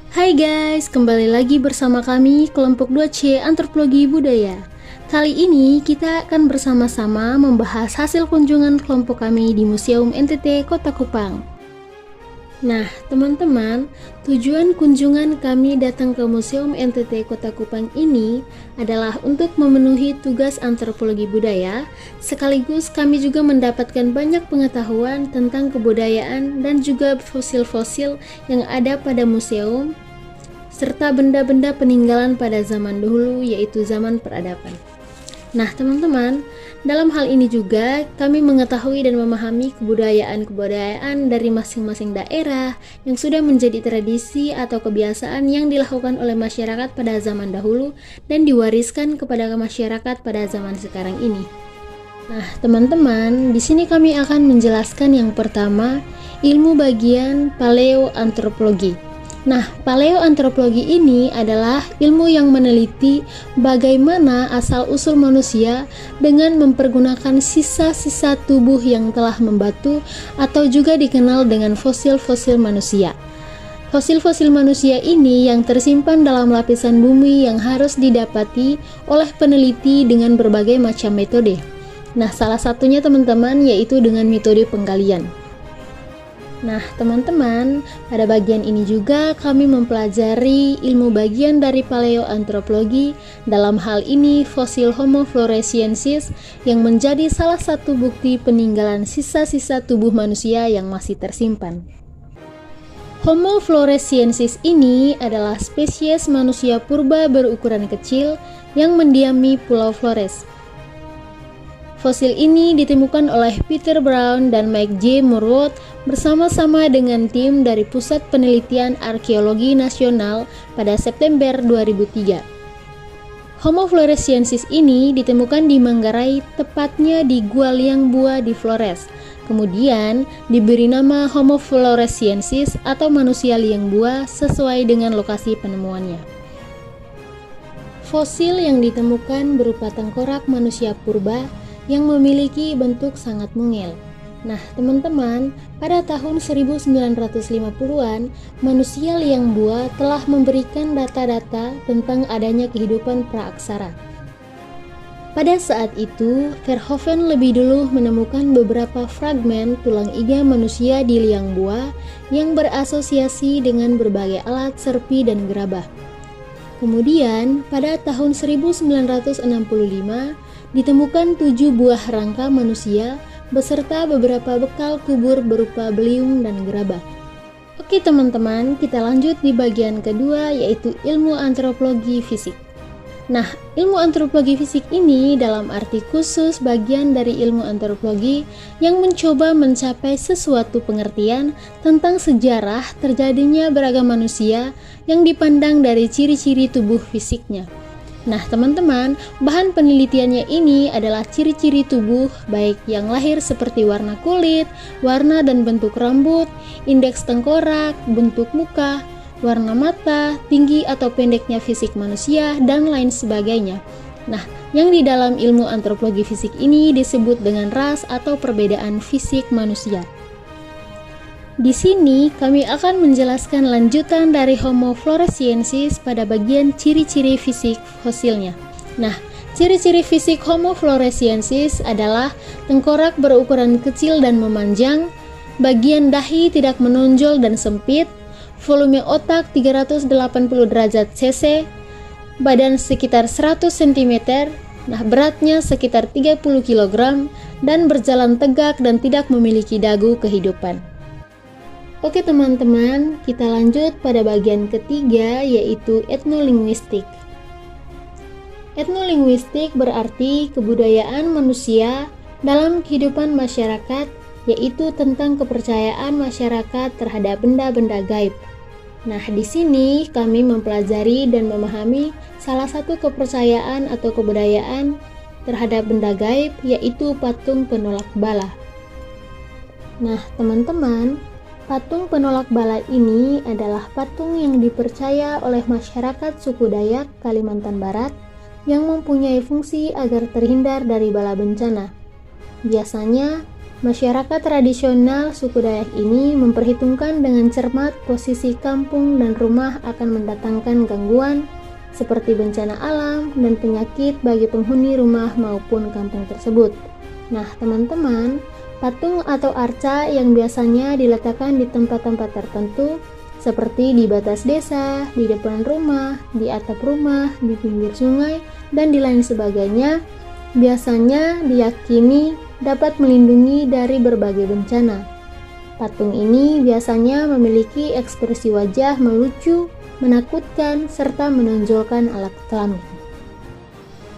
Hai guys, kembali lagi bersama kami kelompok 2C Antropologi Budaya. Kali ini kita akan bersama-sama membahas hasil kunjungan kelompok kami di Museum NTT Kota Kupang. Nah, teman-teman, tujuan kunjungan kami datang ke Museum NTT Kota Kupang ini adalah untuk memenuhi tugas antropologi budaya, sekaligus kami juga mendapatkan banyak pengetahuan tentang kebudayaan dan juga fosil-fosil yang ada pada museum, serta benda-benda peninggalan pada zaman dahulu, yaitu zaman peradaban. Nah, teman-teman, dalam hal ini juga kami mengetahui dan memahami kebudayaan-kebudayaan dari masing-masing daerah yang sudah menjadi tradisi atau kebiasaan yang dilakukan oleh masyarakat pada zaman dahulu dan diwariskan kepada masyarakat pada zaman sekarang ini. Nah, teman-teman, di sini kami akan menjelaskan yang pertama, ilmu bagian paleoantropologi. Nah, paleoantropologi ini adalah ilmu yang meneliti bagaimana asal-usul manusia dengan mempergunakan sisa-sisa tubuh yang telah membatu atau juga dikenal dengan fosil-fosil manusia. Fosil-fosil manusia ini yang tersimpan dalam lapisan bumi yang harus didapati oleh peneliti dengan berbagai macam metode. Nah, salah satunya teman-teman yaitu dengan metode penggalian. Nah, teman-teman, pada bagian ini juga kami mempelajari ilmu bagian dari paleoantropologi, dalam hal ini fosil Homo floresiensis yang menjadi salah satu bukti peninggalan sisa-sisa tubuh manusia yang masih tersimpan. Homo floresiensis ini adalah spesies manusia purba berukuran kecil yang mendiami Pulau Flores. Fosil ini ditemukan oleh Peter Brown dan Mike J. Morwood bersama-sama dengan tim dari Pusat Penelitian Arkeologi Nasional pada September 2003. Homo floresiensis ini ditemukan di Manggarai, tepatnya di Gua Liang Bua di Flores. Kemudian diberi nama Homo floresiensis atau manusia liang bua sesuai dengan lokasi penemuannya. Fosil yang ditemukan berupa tengkorak manusia purba yang memiliki bentuk sangat mungil. Nah, teman-teman, pada tahun 1950-an, manusia liang bua telah memberikan data-data tentang adanya kehidupan praaksara. Pada saat itu, Verhoeven lebih dulu menemukan beberapa fragmen tulang iga manusia di liang bua yang berasosiasi dengan berbagai alat serpi dan gerabah. Kemudian, pada tahun 1965, ditemukan 7 buah rangka manusia beserta beberapa bekal kubur berupa beliung dan gerabah. Oke teman-teman, kita lanjut di bagian kedua yaitu ilmu antropologi fisik. Nah, ilmu antropologi fisik ini dalam arti khusus bagian dari ilmu antropologi yang mencoba mencapai sesuatu pengertian tentang sejarah terjadinya beragam manusia yang dipandang dari ciri-ciri tubuh fisiknya. Nah, teman-teman, bahan penelitiannya ini adalah ciri-ciri tubuh baik yang lahir seperti warna kulit, warna dan bentuk rambut, indeks tengkorak, bentuk muka, warna mata, tinggi atau pendeknya fisik manusia, dan lain sebagainya. Nah, yang di dalam ilmu antropologi fisik ini disebut dengan ras atau perbedaan fisik manusia. Di sini kami akan menjelaskan lanjutan dari Homo floresiensis pada bagian ciri-ciri fisik fosilnya. Nah, ciri-ciri fisik Homo floresiensis adalah tengkorak berukuran kecil dan memanjang, bagian dahi tidak menonjol dan sempit, volume otak 380 derajat cc, badan sekitar 100 cm, nah beratnya sekitar 30 kg, dan berjalan tegak dan tidak memiliki dagu kehidupan. Oke teman-teman, kita lanjut pada bagian ketiga yaitu etnolinguistik. Etnolinguistik berarti kebudayaan manusia dalam kehidupan masyarakat, yaitu tentang kepercayaan masyarakat terhadap benda-benda gaib. Nah, di sini kami mempelajari dan memahami salah satu kepercayaan atau kebudayaan terhadap benda gaib, yaitu patung penolak bala. Nah, teman-teman, patung penolak bala ini adalah patung yang dipercaya oleh masyarakat suku Dayak Kalimantan Barat yang mempunyai fungsi agar terhindar dari bala bencana. Biasanya, Masyarakat tradisional suku Dayak ini memperhitungkan dengan cermat posisi kampung dan rumah akan mendatangkan gangguan seperti bencana alam dan penyakit bagi penghuni rumah maupun kampung tersebut. Nah, teman-teman, patung atau arca yang biasanya diletakkan di tempat-tempat tertentu seperti di batas desa, di depan rumah, di atap rumah, di pinggir sungai, dan di lain sebagainya, biasanya diyakini dapat melindungi dari berbagai bencana. Patung ini biasanya memiliki ekspresi wajah melucu, menakutkan, serta menonjolkan alat kelamin.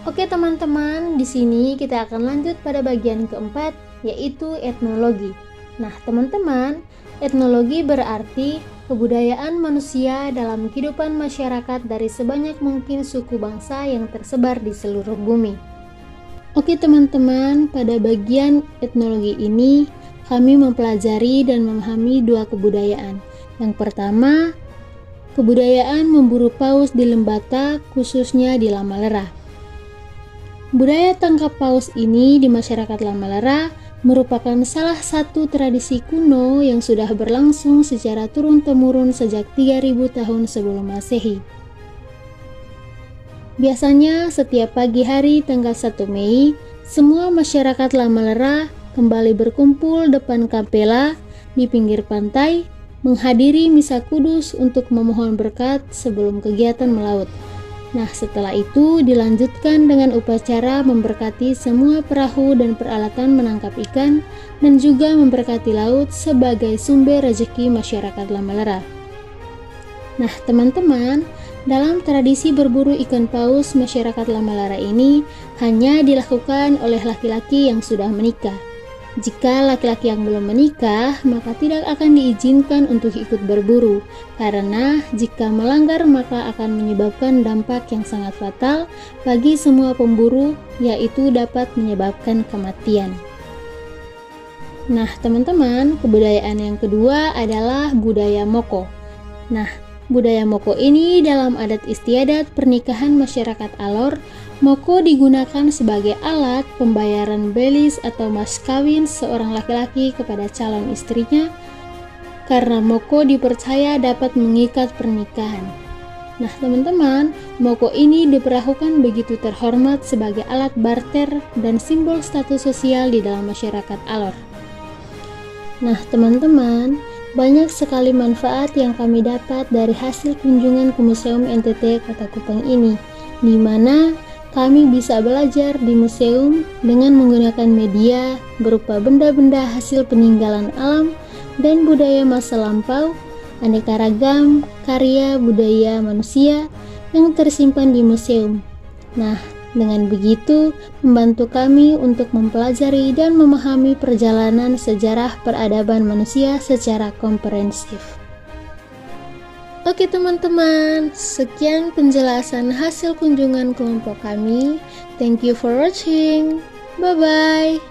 Oke teman-teman, di sini kita akan lanjut pada bagian keempat, yaitu etnologi. Nah teman-teman, etnologi berarti kebudayaan manusia dalam kehidupan masyarakat dari sebanyak mungkin suku bangsa yang tersebar di seluruh bumi. Oke teman-teman, pada bagian etnologi ini kami mempelajari dan memahami dua kebudayaan. Yang pertama, kebudayaan memburu paus di Lembata, khususnya di Lamalera. Budaya tangkap paus ini di masyarakat Lamalera merupakan salah satu tradisi kuno yang sudah berlangsung secara turun-temurun sejak 3000 tahun sebelum Masehi. Biasanya setiap pagi hari tanggal 1 Mei, semua masyarakat Lamalera kembali berkumpul depan kapela di pinggir pantai, menghadiri misa kudus untuk memohon berkat sebelum kegiatan melaut. Nah, setelah itu dilanjutkan dengan upacara memberkati semua perahu dan peralatan menangkap ikan dan juga memberkati laut sebagai sumber rezeki masyarakat Lamalera. Nah, teman-teman, dalam tradisi berburu ikan paus masyarakat Lamalera ini hanya dilakukan oleh laki-laki yang sudah menikah. Jika laki-laki yang belum menikah, maka tidak akan diizinkan untuk ikut berburu, karena jika melanggar maka akan menyebabkan dampak yang sangat fatal bagi semua pemburu, yaitu dapat menyebabkan kematian. Nah, teman-teman, kebudayaan yang kedua adalah budaya Moko. Nah, budaya Moko ini dalam adat istiadat pernikahan masyarakat Alor, Moko digunakan sebagai alat pembayaran belis atau mas kawin seorang laki-laki kepada calon istrinya, karena Moko dipercaya dapat mengikat pernikahan. Nah teman-teman, Moko ini diperlakukan begitu terhormat sebagai alat barter dan simbol status sosial di dalam masyarakat Alor. Nah teman-teman, banyak sekali manfaat yang kami dapat dari hasil kunjungan ke Museum NTT Kota Kupang ini, di mana kami bisa belajar di museum dengan menggunakan media berupa benda-benda hasil peninggalan alam dan budaya masa lampau, aneka ragam karya budaya manusia yang tersimpan di museum. Nah, dengan begitu membantu kami untuk mempelajari dan memahami perjalanan sejarah peradaban manusia secara komprehensif. Oke teman-teman, sekian penjelasan hasil kunjungan kelompok kami. Thank you for watching. Bye-bye.